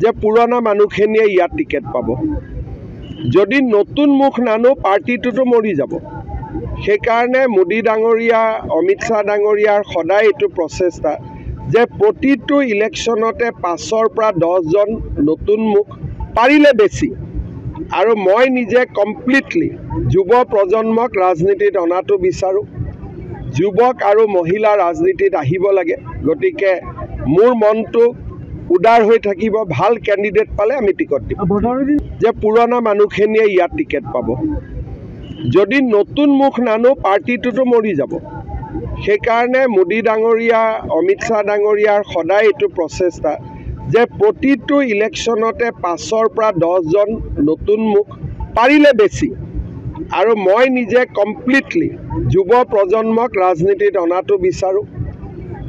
যে পুৰণা মানুহখিনিয়ে ইয়াত টিকেট পাব। যদি নতুন মুখ নানো পাৰ্টিটোতো মৰি যাব। সেইকাৰণে মোদী ডাঙৰীয়া অমিত শ্বাহ ডাঙৰীয়াৰ সদায় এইটো প্ৰচেষ্টা যে প্ৰতিটো ইলেকশ্যনতে 5ৰ পৰা 10জন নতুন মুখ পাৰিলে বেছি। আৰু মই নিজে কমপ্লিটলি যুৱ প্ৰজন্মক ৰাজনীতিত অনাটো বিচাৰোঁ। যুৱক আৰু মহিলা ৰাজনীতিত আহিব লাগে। গতিকে মোৰ মনটো উদাৰ হৈ থাকিব। ভাল কেণ্ডিডেট পালে আমি টিকট দিম। যে পুৰণা মানুহখিনিয়ে ইয়াত টিকেট পাব। যদি নতুন মুখ নানো পাৰ্টিটোতো মৰি যাব। সেইকাৰণে মোদী ডাঙৰীয়া অমিত শ্বাহ ডাঙৰীয়াৰ সদায় এইটো প্ৰচেষ্টা যে প্ৰতিটো ইলেকশ্যনতে 5ৰ পৰা 10জন নতুন মুখ পাৰিলে বেছি। আৰু মই নিজে কমপ্লিটলি যুৱ প্ৰজন্মক ৰাজনীতিত অনাটো বিচাৰোঁ।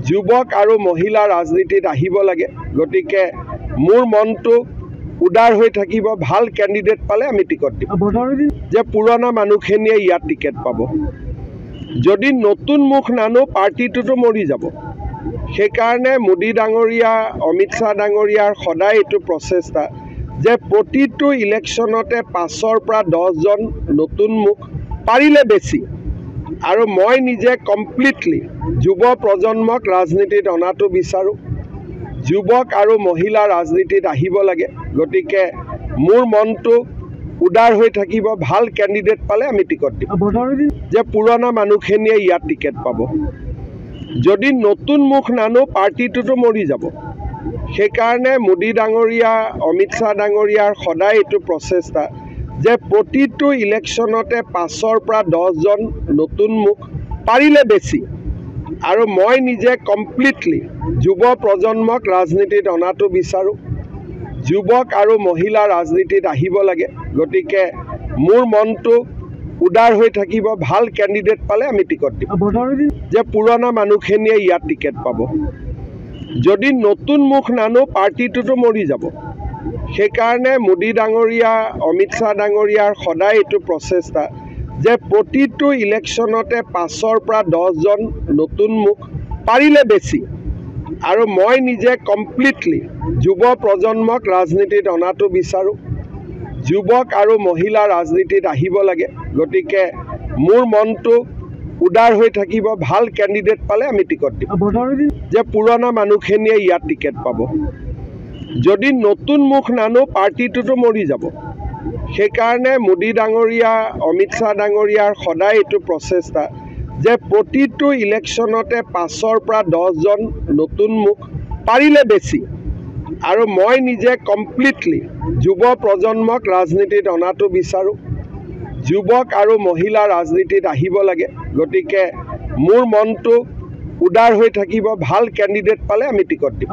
যুৱক আৰু মহিলা ৰাজনীতিত আহিব লাগে। গতিকে মোৰ মনটো উদাৰ হৈ থাকিব। ভাল কেণ্ডিডেট পালে আমি টিকট দিম। যে পুৰণা মানুহখিনিয়ে ইয়াত টিকেট পাব। যদি নতুন মুখ নানো পাৰ্টিটোতো মৰি যাব। সেইকাৰণে মোদী ডাঙৰীয়া অমিত শ্বাহ ডাঙৰীয়াৰ সদায় এইটো প্ৰচেষ্টা যে প্ৰতিটো ইলেকশ্যনতে 5ৰ পৰা 10জন নতুন মুখ পাৰিলে বেছি। আৰু মই নিজে কমপ্লিটলি যুৱ প্ৰজন্মক ৰাজনীতিত অনাটো বিচাৰোঁ। যুৱক আৰু মহিলা ৰাজনীতিত আহিব লাগে। গতিকে মোৰ মনটো উদাৰ হৈ থাকিব। ভাল কেণ্ডিডেট পালে আমি টিকট দিম। যে পুৰণা মানুহখিনিয়ে ইয়াত টিকেট পাব। যদি নতুন মুখ নানো পাৰ্টিটোতো মৰি যাব। সেইকাৰণে মোদী ডাঙৰীয়া অমিত শ্বাহ ডাঙৰীয়াৰ সদায় এইটো প্ৰচেষ্টা যে প্ৰতিটো ইলেকশ্যনতে 5ৰ পৰা 10জন নতুন মুখ পাৰিলে বেছি। আৰু মই নিজে কমপ্লিটলি যুৱ প্ৰজন্মক ৰাজনীতিত অনাটো বিচাৰোঁ। যুৱক আৰু মহিলা ৰাজনীতিত আহিব লাগে। গতিকে মোৰ মনটো উদাৰ হৈ থাকিব। ভাল কেণ্ডিডেট পালে আমি টিকট দিম। যে পুৰণা মানুহখিনিয়ে ইয়াত টিকেট পাব। যদি নতুন মুখ নানো পাৰ্টিটোতো মৰি যাব। সেইকাৰণে মোদী ডাঙৰীয়া অমিত শ্বাহ ডাঙৰীয়াৰ সদায় এইটো প্ৰচেষ্টা যে প্ৰতিটো ইলেকশ্যনতে 5ৰ পৰা 10জন নতুন মুখ পাৰিলে বেছি। আৰু মই নিজে কমপ্লিটলি যুৱ প্ৰজন্মক ৰাজনীতিত অনাটো বিচাৰোঁ। যুৱক আৰু মহিলা ৰাজনীতিত আহিব লাগে। গতিকে মোৰ মনটো উদাৰ হৈ থাকিব। ভাল কেণ্ডিডেট পালে আমি টিকট দিম। যে পুৰণা মানুহখিনিয়ে ইয়াত টিকেট পাব। যদি নতুন মুখ নানো পাৰ্টিটোতো মৰি যাব। সেইকাৰণে মোদী ডাঙৰীয়া অমিত শ্বাহ ডাঙৰীয়াৰ সদায় এইটো প্ৰচেষ্টা যে প্ৰতিটো ইলেকশ্যনতে 5ৰ পৰা 10জন নতুন মুখ পাৰিলে বেছি। আৰু মই নিজে কমপ্লিটলি যুৱ প্ৰজন্মক ৰাজনীতিত অনাটো বিচাৰোঁ। যুৱক আৰু মহিলা ৰাজনীতিত আহিব লাগে। গতিকে মোৰ মনটো উদাৰ হৈ থাকিব। ভাল কেণ্ডিডেট পালে আমি টিকট দিম।